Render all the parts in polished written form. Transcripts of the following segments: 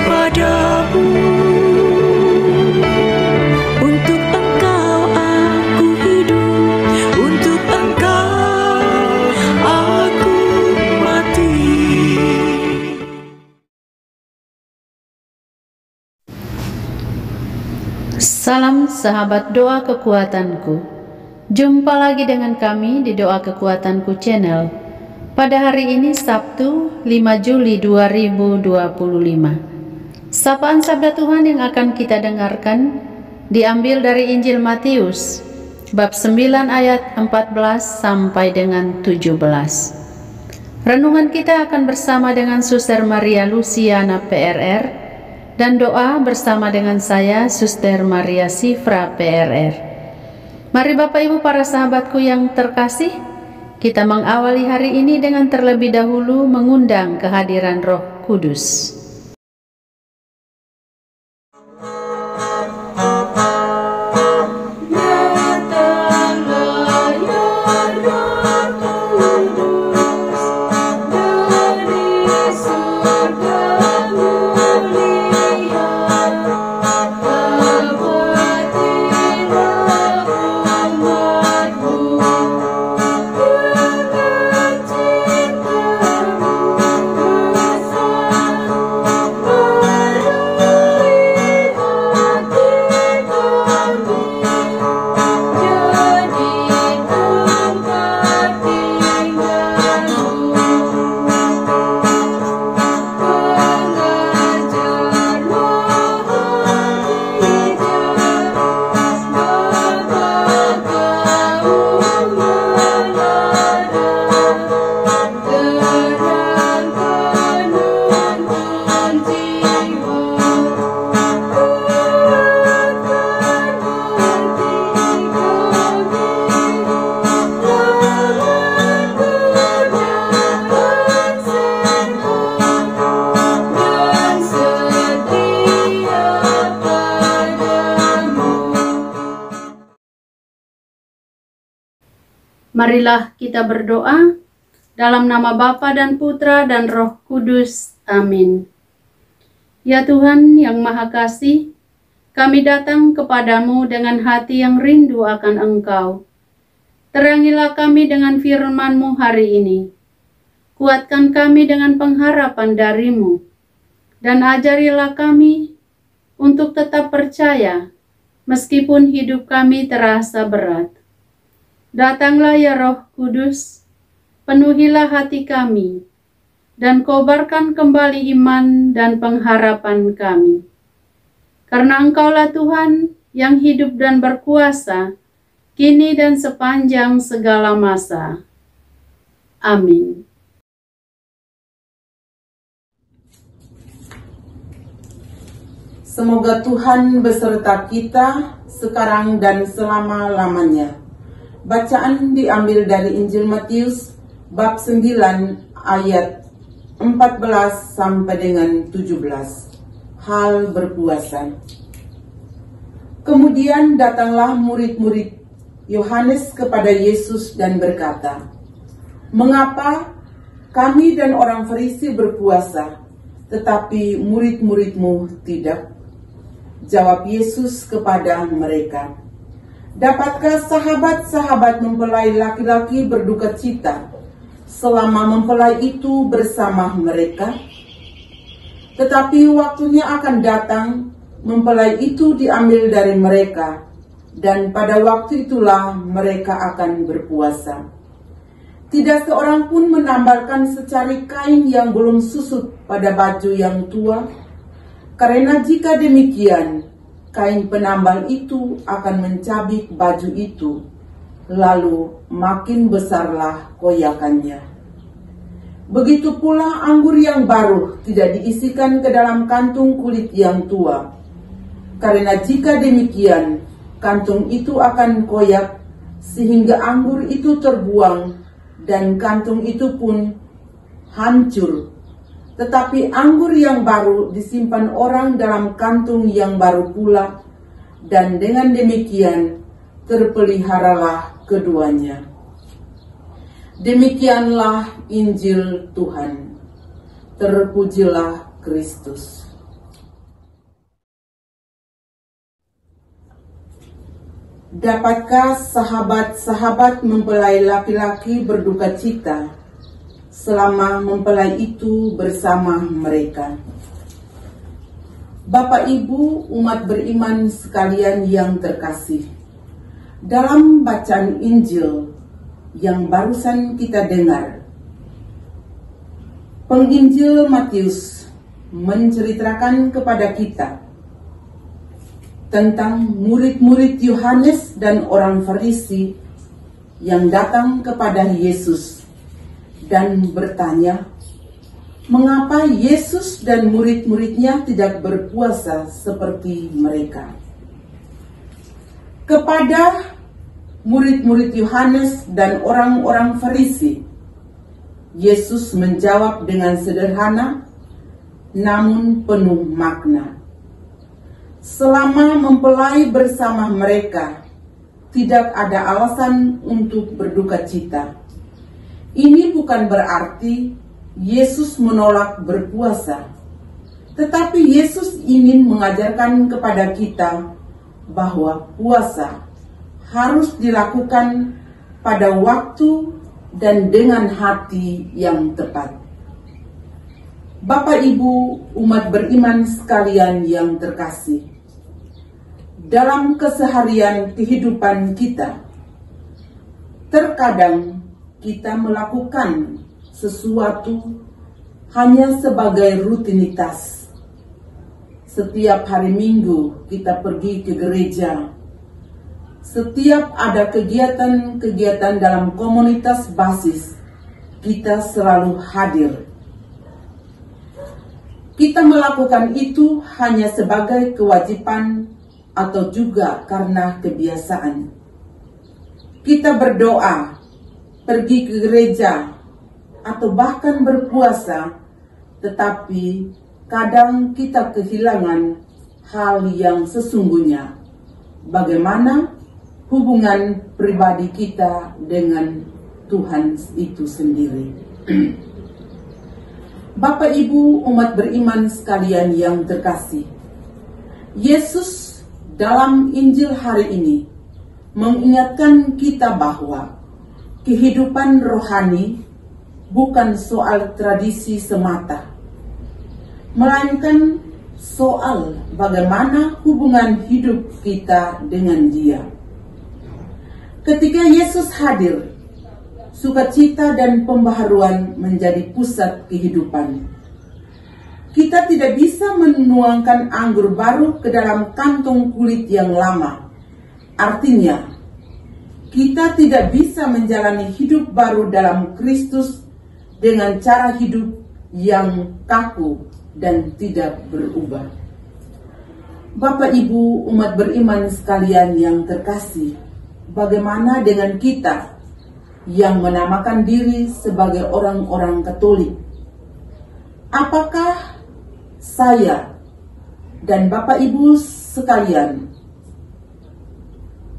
kepadamu. Untuk Engkau aku hidup, untuk Engkau aku mati. Salam sahabat doa kekuatanku. Jumpa lagi dengan kami di Doa Kekuatanku Channel. Pada hari ini Sabtu 5 Juli 2025. Sapaan sabda Tuhan yang akan kita dengarkan diambil dari Injil Matius bab 9 ayat 14 sampai dengan 17. Renungan kita akan bersama dengan Suster Maria Luciana PRR dan doa bersama dengan saya, Suster Maria Sifra PRR. Mari Bapak Ibu para sahabatku yang terkasih, kita mengawali hari ini dengan terlebih dahulu mengundang kehadiran Roh Kudus. Marilah kita berdoa dalam nama Bapa dan Putra dan Roh Kudus. Amin. Ya Tuhan yang Maha Kasih, kami datang kepadamu dengan hati yang rindu akan Engkau. Terangilah kami dengan firman-Mu hari ini. Kuatkan kami dengan pengharapan dari-Mu. Dan ajarilah kami untuk tetap percaya meskipun hidup kami terasa berat. Datanglah ya Roh Kudus, penuhilah hati kami, dan kobarkan kembali iman dan pengharapan kami. Karena Engkaulah Tuhan yang hidup dan berkuasa, kini dan sepanjang segala masa. Amin. Semoga Tuhan beserta kita sekarang dan selama-lamanya. Bacaan diambil dari Injil Matius bab 9 ayat 14 sampai dengan 17. Hal berpuasa. Kemudian datanglah murid-murid Yohanes kepada Yesus dan berkata, "Mengapa kami dan orang Farisi berpuasa, tetapi murid-murid-Mu tidak?" Jawab Yesus kepada mereka, "Dapatkah sahabat-sahabat mempelai laki-laki berduka cita selama mempelai itu bersama mereka? Tetapi waktunya akan datang, mempelai itu diambil dari mereka, dan pada waktu itulah mereka akan berpuasa. Tidak seorang pun menambalkan secari kain yang belum susut pada baju yang tua, karena jika demikian, kain penambal itu akan mencabik baju itu, lalu makin besarlah koyakannya. Begitu pula anggur yang baru tidak diisikan ke dalam kantung kulit yang tua, karena jika demikian, kantung itu akan koyak, sehingga anggur itu terbuang, dan kantung itu pun hancur. Tetapi anggur yang baru disimpan orang dalam kantung yang baru pula, dan dengan demikian terpeliharalah keduanya." Demikianlah Injil Tuhan. Terpujilah Kristus. Dapatkah sahabat-sahabat mempelai laki-laki berduka cita selama mempelai itu bersama mereka? Bapak Ibu umat beriman sekalian yang terkasih, dalam bacaan Injil yang barusan kita dengar, Penginjil Matius menceritakan kepada kita tentang murid-murid Yohanes dan orang Farisi yang datang kepada Yesus dan bertanya, mengapa Yesus dan murid-muridnya tidak berpuasa seperti mereka? Kepada murid-murid Yohanes dan orang-orang Farisi, Yesus menjawab dengan sederhana namun penuh makna. Selama mempelai bersama mereka, tidak ada alasan untuk berduka cita. Ini bukan berarti Yesus menolak berpuasa, tetapi Yesus ingin mengajarkan kepada kita bahwa puasa harus dilakukan pada waktu dan dengan hati yang tepat. Bapak Ibu umat beriman sekalian yang terkasih, dalam keseharian kehidupan kita, terkadang kita melakukan sesuatu hanya sebagai rutinitas. Setiap hari Minggu kita pergi ke gereja. Setiap ada kegiatan-kegiatan dalam komunitas basis, kita selalu hadir. Kita melakukan itu hanya sebagai kewajiban atau juga karena kebiasaan. Kita berdoa, pergi ke gereja, atau bahkan berpuasa, tetapi kadang kita kehilangan hal yang sesungguhnya. Bagaimana hubungan pribadi kita dengan Tuhan itu sendiri. Bapak Ibu umat beriman sekalian yang terkasih, Yesus dalam Injil hari ini mengingatkan kita bahwa kehidupan rohani bukan soal tradisi semata, melainkan soal bagaimana hubungan hidup kita dengan Dia. Ketika Yesus hadir, sukacita dan pembaharuan menjadi pusat kehidupan. Kita tidak bisa menuangkan anggur baru ke dalam kantong kulit yang lama. Artinya, kita tidak bisa menjalani hidup baru dalam Kristus dengan cara hidup yang kaku dan tidak berubah. Bapak Ibu umat beriman sekalian yang terkasih, bagaimana dengan kita yang menamakan diri sebagai orang-orang Katolik? Apakah saya dan Bapak Ibu sekalian,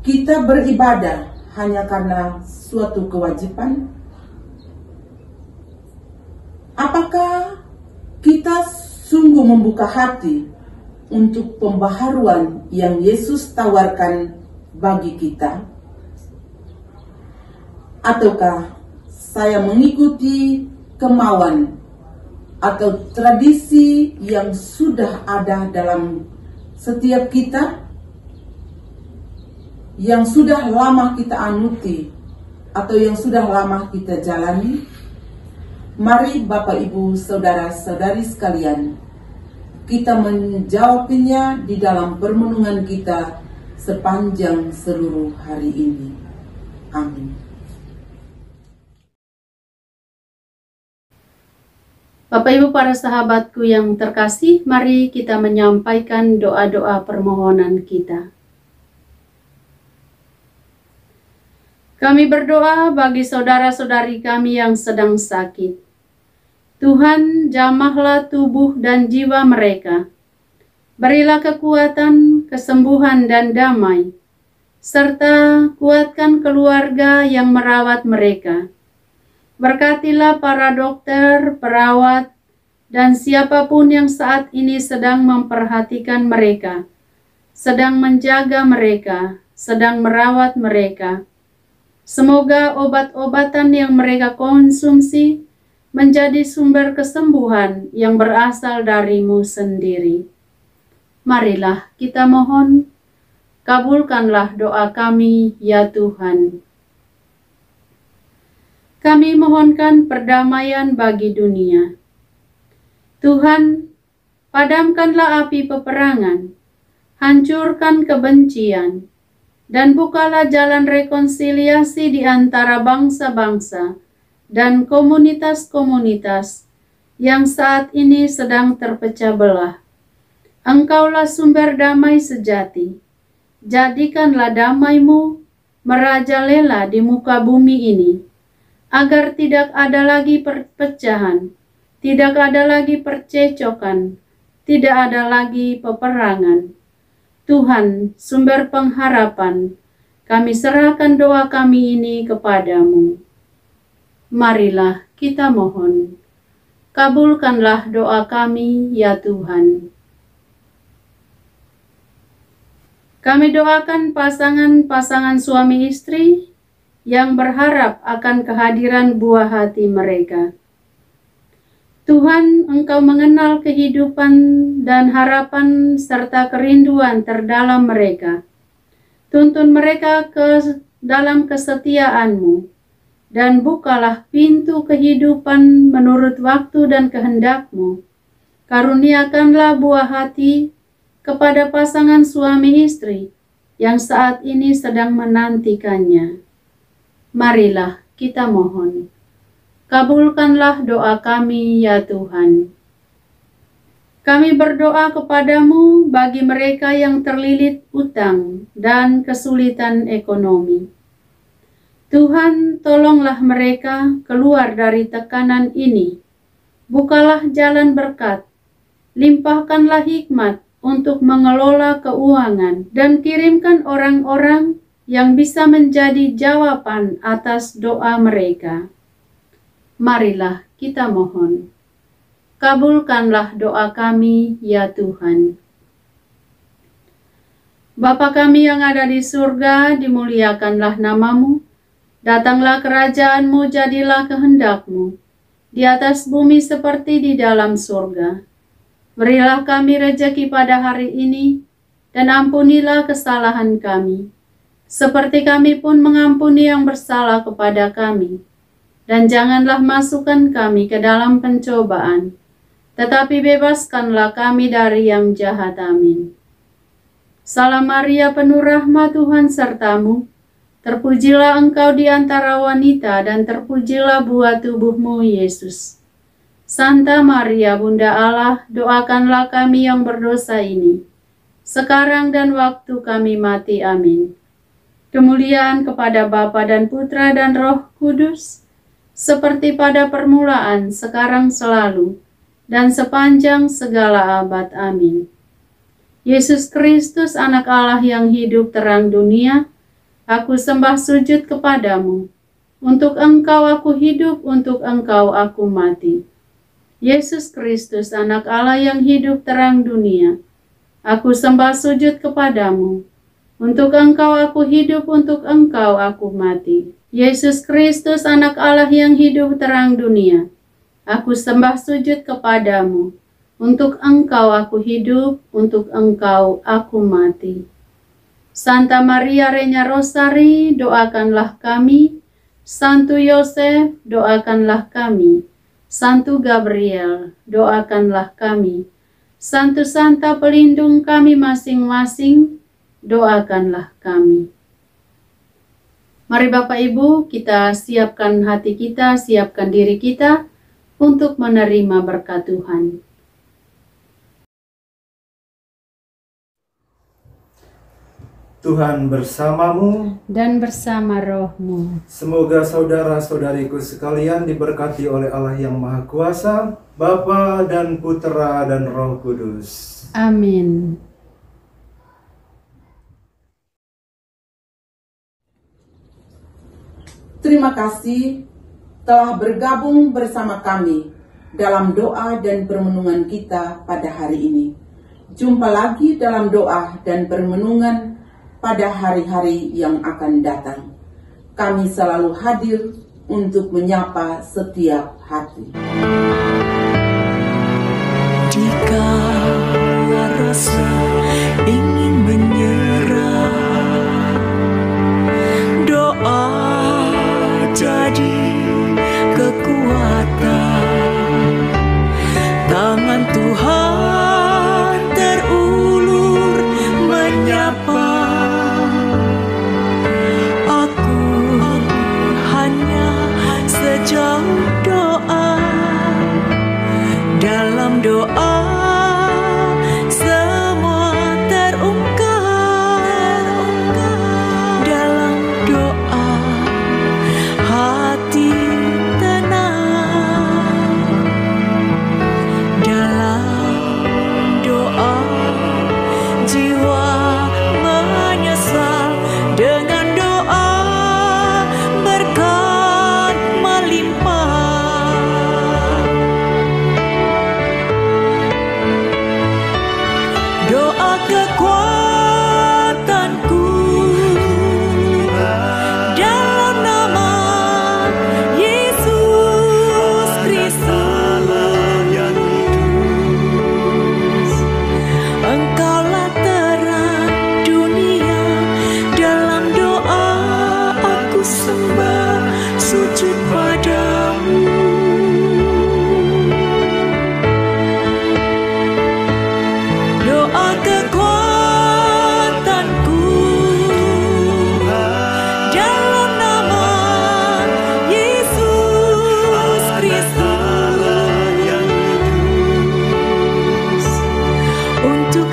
kita beribadah hanya karena suatu kewajiban? Apakah kita sungguh membuka hati untuk pembaharuan yang Yesus tawarkan bagi kita? Ataukah saya mengikuti kemauan atau tradisi yang sudah ada dalam setiap kita, yang sudah lama kita anuti atau yang sudah lama kita jalani? Mari Bapak Ibu saudara-saudari sekalian, kita menjawabnya di dalam permenungan kita sepanjang seluruh hari ini. Amin. Bapak Ibu para sahabatku yang terkasih, mari kita menyampaikan doa-doa permohonan kita. Kami berdoa bagi saudara-saudari kami yang sedang sakit. Tuhan, jamahlah tubuh dan jiwa mereka. Berilah kekuatan, kesembuhan dan damai, serta kuatkan keluarga yang merawat mereka. Berkatilah para dokter, perawat, dan siapapun yang saat ini sedang memperhatikan mereka, sedang menjaga mereka, sedang merawat mereka. Semoga obat-obatan yang mereka konsumsi menjadi sumber kesembuhan yang berasal dari-Mu sendiri. Marilah kita mohon, kabulkanlah doa kami, ya Tuhan. Kami mohonkan perdamaian bagi dunia. Tuhan, padamkanlah api peperangan, hancurkan kebencian, dan bukalah jalan rekonsiliasi di antara bangsa-bangsa dan komunitas-komunitas yang saat ini sedang terpecah belah. Engkaulah sumber damai sejati. Jadikanlah damai-Mu merajalela di muka bumi ini, agar tidak ada lagi perpecahan, tidak ada lagi percecokan, tidak ada lagi peperangan. Tuhan, sumber pengharapan, kami serahkan doa kami ini kepadamu. Marilah kita mohon, kabulkanlah doa kami, ya Tuhan. Kami doakan pasangan-pasangan suami istri yang berharap akan kehadiran buah hati mereka. Tuhan, Engkau mengenal kehidupan dan harapan serta kerinduan terdalam mereka. Tuntun mereka ke dalam kesetiaan-Mu, dan bukalah pintu kehidupan menurut waktu dan kehendak-Mu. Karuniakanlah buah hati kepada pasangan suami istri yang saat ini sedang menantikannya. Marilah kita mohon, kabulkanlah doa kami, ya Tuhan. Kami berdoa kepadamu bagi mereka yang terlilit utang dan kesulitan ekonomi. Tuhan, tolonglah mereka keluar dari tekanan ini. Bukalah jalan berkat, limpahkanlah hikmat untuk mengelola keuangan, dan kirimkan orang-orang yang bisa menjadi jawaban atas doa mereka. Marilah kita mohon, kabulkanlah doa kami, ya Tuhan. Bapa kami yang ada di surga, dimuliakanlah nama-Mu. Datanglah kerajaan-Mu, jadilah kehendak-Mu, di atas bumi seperti di dalam surga. Berilah kami rejeki pada hari ini, dan ampunilah kesalahan kami, seperti kami pun mengampuni yang bersalah kepada kami. Dan janganlah masukkan kami ke dalam pencobaan, tetapi bebaskanlah kami dari yang jahat. Amin. Salam Maria, penuh rahmat, Tuhan serta-Mu. Terpujilah Engkau di antara wanita, dan terpujilah buah tubuh-Mu, Yesus. Santa Maria, Bunda Allah, doakanlah kami yang berdosa ini, sekarang dan waktu kami mati. Amin. Kemuliaan kepada Bapa dan Putra dan Roh Kudus, seperti pada permulaan, sekarang, selalu, dan sepanjang segala abad. Amin. Yesus Kristus, anak Allah yang hidup terang dunia, aku sembah sujud kepadamu. Untuk Engkau aku hidup, untuk Engkau aku mati. Yesus Kristus, anak Allah yang hidup terang dunia, aku sembah sujud kepadamu. Untuk Engkau aku hidup, untuk Engkau aku mati. Yesus Kristus, anak Allah yang hidup terang dunia, aku sembah sujud kepadamu. Untuk Engkau aku hidup, untuk Engkau aku mati. Santa Maria Reina Rosari, doakanlah kami. Santo Yosef, doakanlah kami. Santo Gabriel, doakanlah kami. Santo Santa pelindung kami masing-masing, doakanlah kami. Mari Bapak Ibu, kita siapkan hati kita, siapkan diri kita untuk menerima berkat Tuhan. Tuhan bersamamu Dan bersama rohmu. Semoga saudara-saudariku sekalian diberkati oleh Allah yang Maha Kuasa, Bapa dan Putra dan Roh Kudus. Amin. Terima kasih telah bergabung bersama kami dalam doa dan permenungan kita pada hari ini. Jumpa lagi dalam doa dan permenungan pada hari-hari yang akan datang. Kami selalu hadir untuk menyapa setiap hati. Jika rasa ingin menyerah, doa jadi kekuatan. Tangan Tuhan terulur menyapa. Aku hanya sejauh doa. Dalam doa semua terungkap. Dalam doa hati tenang. Dalam doa jiwa menyesal. Dengan doa berkat melimpah. Doa kekuatanku, dalam nama Yesus Kristus. Engkaulah terang dunia. Dalam doa aku sembah, sujud padamu. Doa kekuatanku, dalam nama Yesus Kristus. Untuk